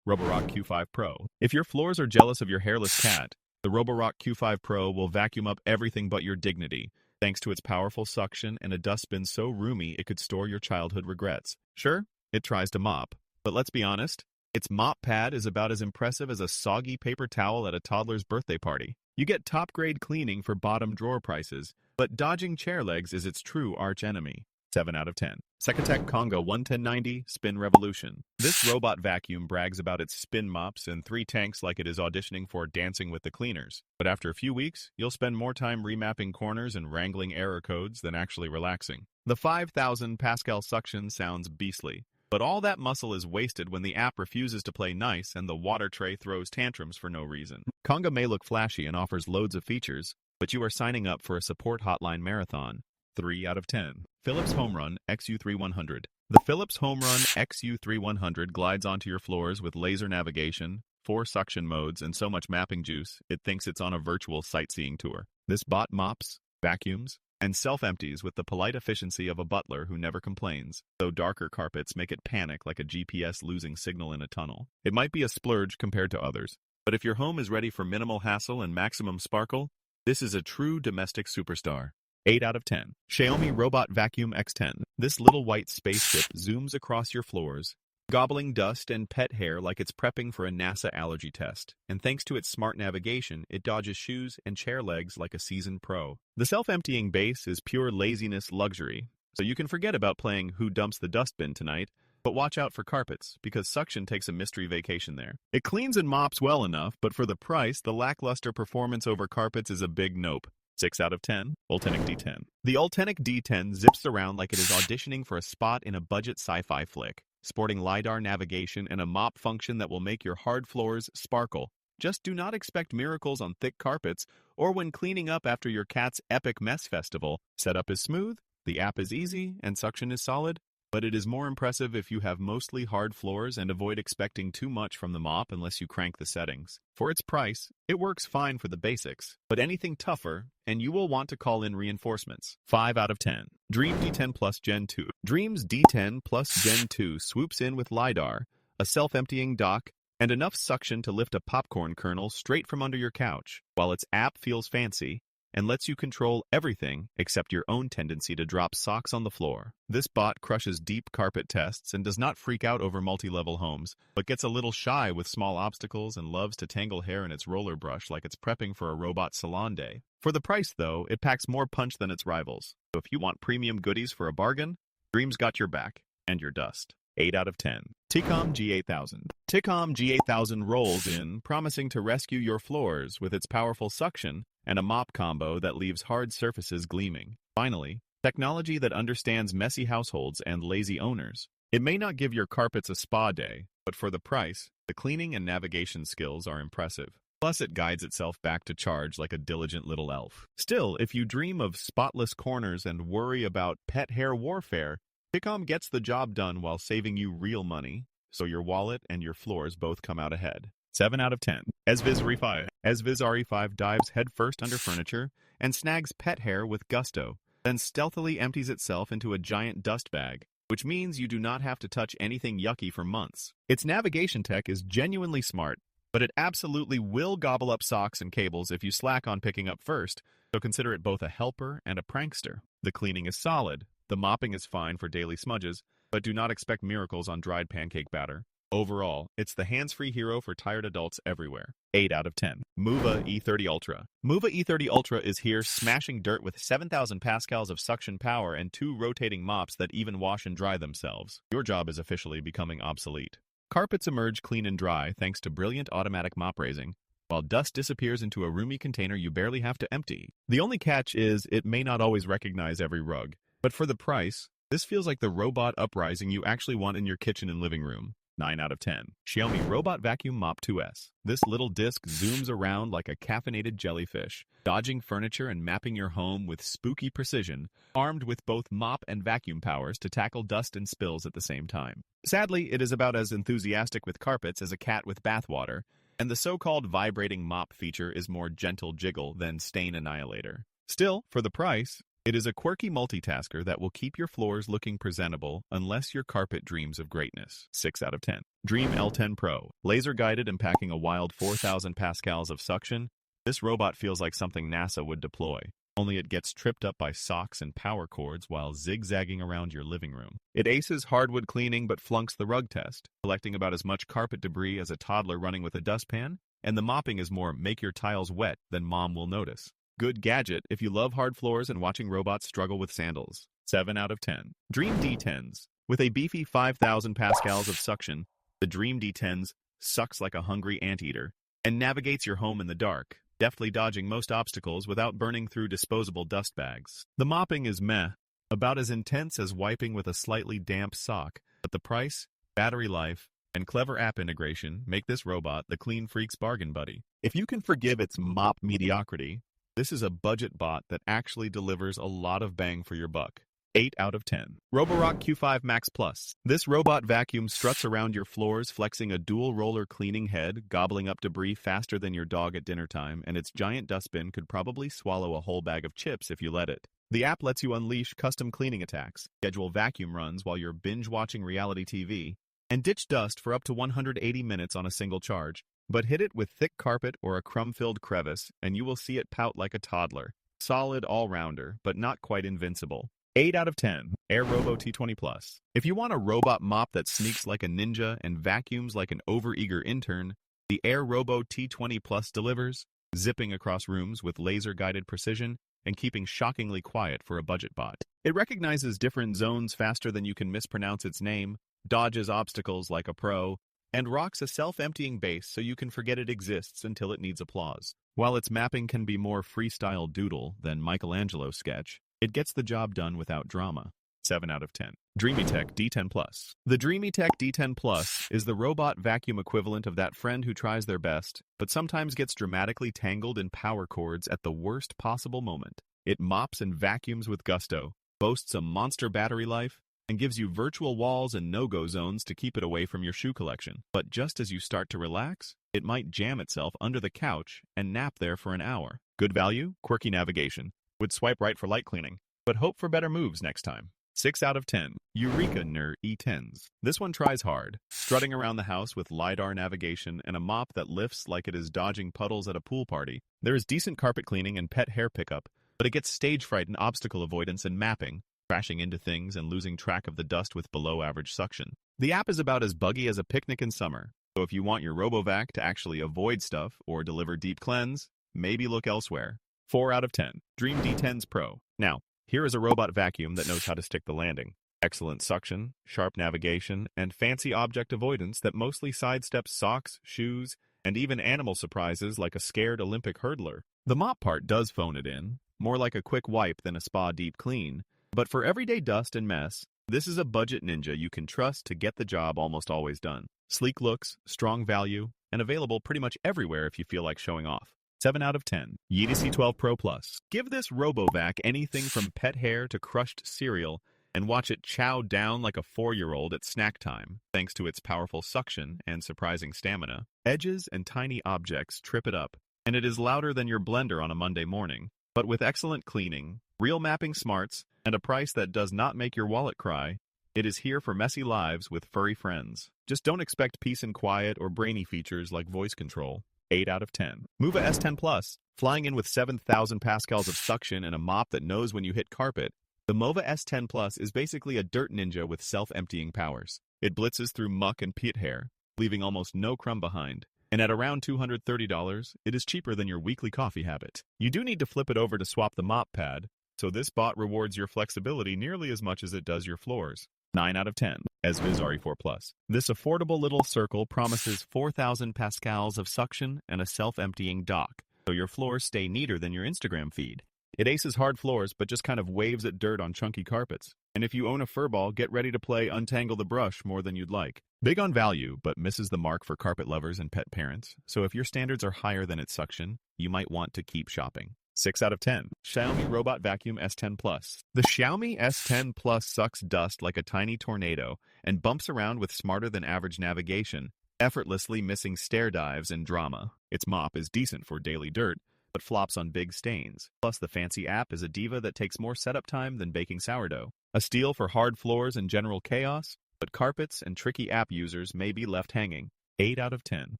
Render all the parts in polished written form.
Roborock Q5 Pro. If your floors are jealous of your hairless cat, the Roborock Q5 Pro will vacuum up everything but your dignity, thanks to its powerful suction and a dustbin so roomy it could store your childhood regrets. Sure, it tries to mop, but let's be honest, its mop pad is about as impressive as a soggy paper towel at a toddler's birthday party. You get top-grade cleaning for bottom-drawer prices, but dodging chair legs is its true arch-enemy. 7 out of 10. Cecotec Conga 11090 Spin Revolution. This robot vacuum brags about its spin mops and 3 tanks like it is auditioning for Dancing with the Cleaners. But after a few weeks, you'll spend more time remapping corners and wrangling error codes than actually relaxing. The 5,000 Pascal suction sounds beastly, but all that muscle is wasted when the app refuses to play nice and the water tray throws tantrums for no reason. Conga may look flashy and offers loads of features, but you are signing up for a support hotline marathon. 3 out of 10. Philips HomeRun XU3100. The Philips HomeRun XU3100 glides onto your floors with laser navigation, 4 suction modes, and so much mapping juice, it thinks it's on a virtual sightseeing tour. This bot mops, vacuums, and self-empties with the polite efficiency of a butler who never complains, though darker carpets make it panic like a GPS losing signal in a tunnel. It might be a splurge compared to others, but if your home is ready for minimal hassle and maximum sparkle, this is a true domestic superstar. 8 out of 10. Xiaomi Robot Vacuum X10. This little white spaceship zooms across your floors, gobbling dust and pet hair like it's prepping for a NASA allergy test. And thanks to its smart navigation, it dodges shoes and chair legs like a seasoned pro. The self-emptying base is pure laziness luxury, so you can forget about playing Who Dumps the Dustbin tonight, but watch out for carpets, because suction takes a mystery vacation there. It cleans and mops well enough, but for the price, the lackluster performance over carpets is a big nope. 6 out of 10. Ultenic D10. The Ultenic D10 zips around like it is auditioning for a spot in a budget sci-fi flick, sporting LiDAR navigation and a mop function that will make your hard floors sparkle. Just do not expect miracles on thick carpets or when cleaning up after your cat's epic mess festival. Setup is smooth, the app is easy, and suction is solid, but it is more impressive if you have mostly hard floors and avoid expecting too much from the mop unless you crank the settings. For its price, it works fine for the basics, but anything tougher, and you will want to call in reinforcements. 5 out of 10. Dreame D10 Plus Gen 2. Dreame's D10 Plus Gen 2 swoops in with LiDAR, a self-emptying dock, and enough suction to lift a popcorn kernel straight from under your couch, while its app feels fancy and lets you control everything except your own tendency to drop socks on the floor. This bot crushes deep carpet tests and does not freak out over multi-level homes, but gets a little shy with small obstacles and loves to tangle hair in its roller brush like it's prepping for a robot salon day. For the price, though, it packs more punch than its rivals. So if you want premium goodies for a bargain, Dreame's got your back and your dust. 8 out of 10. Tikom G8000. Tikom G8000 rolls in, promising to rescue your floors with its powerful suction and a mop combo that leaves hard surfaces gleaming. Finally, technology that understands messy households and lazy owners. It may not give your carpets a spa day, but for the price, the cleaning and navigation skills are impressive. Plus, it guides itself back to charge like a diligent little elf. Still, if you dream of spotless corners and worry about pet hair warfare, Tikom gets the job done while saving you real money, so your wallet and your floors both come out ahead. 7 out of 10. Ezviz RE5. Ezviz RE5 dives headfirst under furniture and snags pet hair with gusto, then stealthily empties itself into a giant dust bag, which means you do not have to touch anything yucky for months. Its navigation tech is genuinely smart, but it absolutely will gobble up socks and cables if you slack on picking up first, so consider it both a helper and a prankster. The cleaning is solid, the mopping is fine for daily smudges, but do not expect miracles on dried pancake batter. Overall, it's the hands-free hero for tired adults everywhere. 8 out of 10. Mova E30 Ultra. Mova E30 Ultra is here smashing dirt with 7,000 pascals of suction power and 2 rotating mops that even wash and dry themselves. Your job is officially becoming obsolete. Carpets emerge clean and dry thanks to brilliant automatic mop raising, while dust disappears into a roomy container you barely have to empty. The only catch is it may not always recognize every rug, but for the price, this feels like the robot uprising you actually want in your kitchen and living room. 9 out of 10. Xiaomi Robot Vacuum Mop 2S. This little disc zooms around like a caffeinated jellyfish, dodging furniture and mapping your home with spooky precision, armed with both mop and vacuum powers to tackle dust and spills at the same time. Sadly, it is about as enthusiastic with carpets as a cat with bathwater, and the so-called vibrating mop feature is more gentle jiggle than stain annihilator. Still, for the price, It is a quirky multitasker that will keep your floors looking presentable unless your carpet dreams of greatness. 6 out of 10. Dreame L10 Pro. Laser-guided and packing a wild 4,000 pascals of suction, this robot feels like something NASA would deploy. Only it gets tripped up by socks and power cords while zigzagging around your living room. It aces hardwood cleaning but flunks the rug test, collecting about as much carpet debris as a toddler running with a dustpan, and the mopping is more make your tiles wet than mom will notice. Good gadget if you love hard floors and watching robots struggle with sandals. 7 out of 10. Dreame D10s. With a beefy 5,000 pascals of suction, the Dreame D10s sucks like a hungry anteater and navigates your home in the dark, deftly dodging most obstacles without burning through disposable dust bags. The mopping is meh, about as intense as wiping with a slightly damp sock, but the price, battery life, and clever app integration make this robot the clean freak's bargain buddy. If you can forgive its mop mediocrity, this is a budget bot that actually delivers a lot of bang for your buck. 8 out of 10. Roborock Q5 Max Plus. This robot vacuum struts around your floors, flexing a dual-roller cleaning head, gobbling up debris faster than your dog at dinner time, and its giant dustbin could probably swallow a whole bag of chips if you let it. The app lets you unleash custom cleaning attacks, schedule vacuum runs while you're binge-watching reality TV, and ditch dust for up to 180 minutes on a single charge. But hit it with thick carpet or a crumb-filled crevice, and you will see it pout like a toddler. Solid all-rounder, but not quite invincible. 8 out of 10. Air Robo T20 Plus. If you want a robot mop that sneaks like a ninja and vacuums like an overeager intern, the Air Robo T20 Plus delivers, zipping across rooms with laser-guided precision and keeping shockingly quiet for a budget bot. It recognizes different zones faster than you can mispronounce its name, dodges obstacles like a pro, and rocks a self-emptying base so you can forget it exists until it needs applause. While its mapping can be more freestyle doodle than Michelangelo sketch, it gets the job done without drama. 7 out of 10. Dreametech D10 Plus. The Dreametech D10 Plus is the robot vacuum equivalent of that friend who tries their best, but sometimes gets dramatically tangled in power cords at the worst possible moment. It mops and vacuums with gusto, boasts a monster battery life, and gives you virtual walls and no-go zones to keep it away from your shoe collection. But just as you start to relax, it might jam itself under the couch and nap there for an hour. Good value, quirky navigation. Would swipe right for light cleaning, but hope for better moves next time. 6 out of 10. Eureka E10s. This one tries hard, strutting around the house with LiDAR navigation and a mop that lifts like it is dodging puddles at a pool party. There is decent carpet cleaning and pet hair pickup, but it gets stage fright in obstacle avoidance and mapping, crashing into things and losing track of the dust with below-average suction. The app is about as buggy as a picnic in summer, so if you want your RoboVac to actually avoid stuff or deliver deep cleanse, maybe look elsewhere. 4 out of 10. Dreame D10s Pro. Now, here is a robot vacuum that knows how to stick the landing. Excellent suction, sharp navigation, and fancy object avoidance that mostly sidesteps socks, shoes, and even animal surprises like a scared Olympic hurdler. The mop part does phone it in, more like a quick wipe than a spa deep clean, but for everyday dust and mess, this is a budget ninja you can trust to get the job almost always done. Sleek looks, strong value, and available pretty much everywhere if you feel like showing off. 7 out of 10. Yeedi C12 Pro Plus. Give this RoboVac anything from pet hair to crushed cereal and watch it chow down like a 4-year-old at snack time, thanks to its powerful suction and surprising stamina. Edges and tiny objects trip it up, and it is louder than your blender on a Monday morning. But with excellent cleaning, real mapping smarts, and a price that does not make your wallet cry, it is here for messy lives with furry friends. Just don't expect peace and quiet or brainy features like voice control. 8 out of 10. Mova S10 Plus. Flying in with 7,000 pascals of suction and a mop that knows when you hit carpet, the Mova S10 Plus is basically a dirt ninja with self-emptying powers. It blitzes through muck and peat hair, leaving almost no crumb behind. And at around $230, it is cheaper than your weekly coffee habit. You do need to flip it over to swap the mop pad, so this bot rewards your flexibility nearly as much as it does your floors. 9 out of 10. Ezviz RE4 Plus. This affordable little circle promises 4,000 pascals of suction and a self-emptying dock, so your floors stay neater than your Instagram feed. It aces hard floors, but just kind of waves at dirt on chunky carpets. And if you own a furball, get ready to play Untangle the Brush more than you'd like. Big on value, but misses the mark for carpet lovers and pet parents, so if your standards are higher than its suction, you might want to keep shopping. 6 out of 10. Xiaomi Robot Vacuum S10 Plus. The Xiaomi S10 Plus sucks dust like a tiny tornado and bumps around with smarter-than-average navigation, effortlessly missing stair dives and drama. Its mop is decent for daily dirt, but flops on big stains. Plus, the fancy app is a diva that takes more setup time than baking sourdough. A steal for hard floors and general chaos, but carpets and tricky app users may be left hanging. 8 out of 10.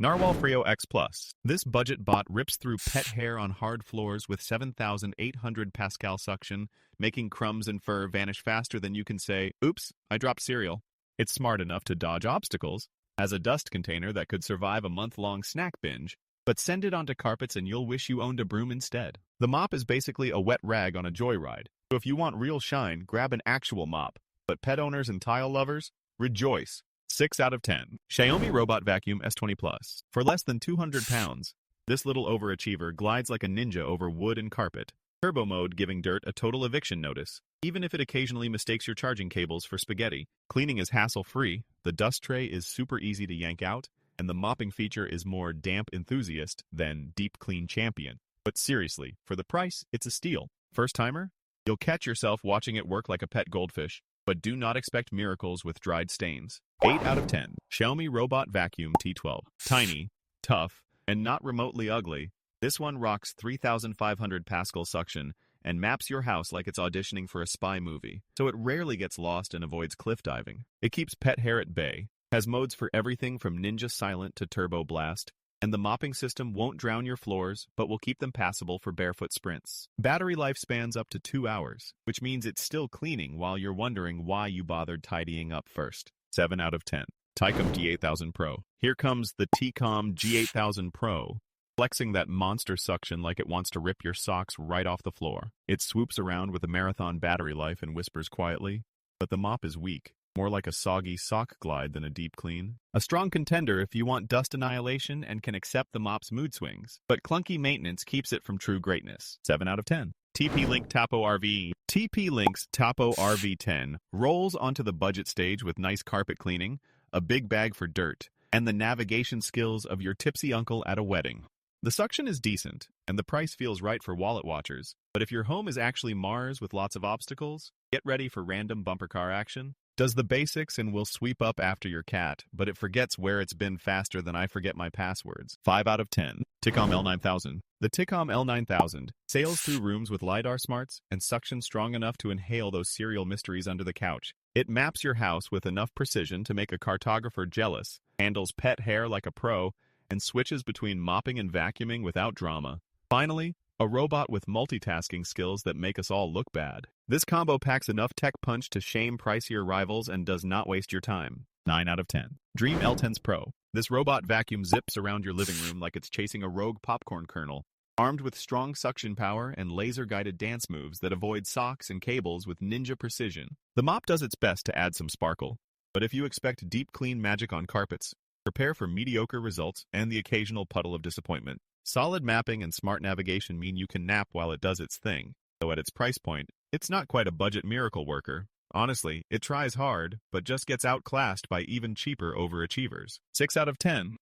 Narwal Freo X Plus. This budget bot rips through pet hair on hard floors with 7,800 Pascal suction, making crumbs and fur vanish faster than you can say, "Oops, I dropped cereal." It's smart enough to dodge obstacles, has a dust container that could survive a month-long snack binge, but send it onto carpets and you'll wish you owned a broom instead. The mop is basically a wet rag on a joyride, so if you want real shine, grab an actual mop. But pet owners and tile lovers, rejoice. 6 out of 10. Xiaomi Robot Vacuum S20 Plus. For less than 200 pounds, this little overachiever glides like a ninja over wood and carpet. Turbo mode giving dirt a total eviction notice, even if it occasionally mistakes your charging cables for spaghetti. Cleaning is hassle-free, the dust tray is super easy to yank out, and the mopping feature is more damp enthusiast than deep clean champion. But seriously, for the price, it's a steal. First timer? You'll catch yourself watching it work like a pet goldfish, but do not expect miracles with dried stains. 8 out of 10. Xiaomi Robot Vacuum T12. Tiny, tough, and not remotely ugly, this one rocks 3,500 Pascal suction and maps your house like it's auditioning for a spy movie, so it rarely gets lost and avoids cliff diving. It keeps pet hair at bay, has modes for everything from Ninja Silent to Turbo Blast, and the mopping system won't drown your floors, but will keep them passable for barefoot sprints. Battery life spans up to 2 hours, which means it's still cleaning while you're wondering why you bothered tidying up first. 7 out of 10. Tikom G8000 Pro. Here comes the Tikom G8000 Pro, flexing that monster suction like it wants to rip your socks right off the floor. It swoops around with a marathon battery life and whispers quietly, but the mop is weak. More like a soggy sock glide than a deep clean. A strong contender if you want dust annihilation and can accept the mop's mood swings, but clunky maintenance keeps it from true greatness. 7 out of 10. TP-Link Tapo RV. TP-Link's Tapo RV10 rolls onto the budget stage with nice carpet cleaning, a big bag for dirt, and the navigation skills of your tipsy uncle at a wedding. The suction is decent, and the price feels right for wallet watchers, but if your home is actually Mars with lots of obstacles, get ready for random bumper car action. Does the basics and will sweep up after your cat, but it forgets where it's been faster than I forget my passwords. 5 out of 10. Tikom L9000. The Tikom L9000 sails through rooms with LiDAR smarts and suction strong enough to inhale those cereal mysteries under the couch. It maps your house with enough precision to make a cartographer jealous, handles pet hair like a pro, and switches between mopping and vacuuming without drama. Finally, a robot with multitasking skills that make us all look bad. This combo packs enough tech punch to shame pricier rivals and does not waste your time. 9 out of 10. Dreame L10s Pro. This robot vacuum zips around your living room like it's chasing a rogue popcorn kernel, armed with strong suction power and laser-guided dance moves that avoid socks and cables with ninja precision. The mop does its best to add some sparkle, but if you expect deep clean magic on carpets, prepare for mediocre results and the occasional puddle of disappointment. Solid mapping and smart navigation mean you can nap while it does its thing, though at its price point, it's not quite a budget miracle worker. Honestly, it tries hard, but just gets outclassed by even cheaper overachievers. 6 out of 10.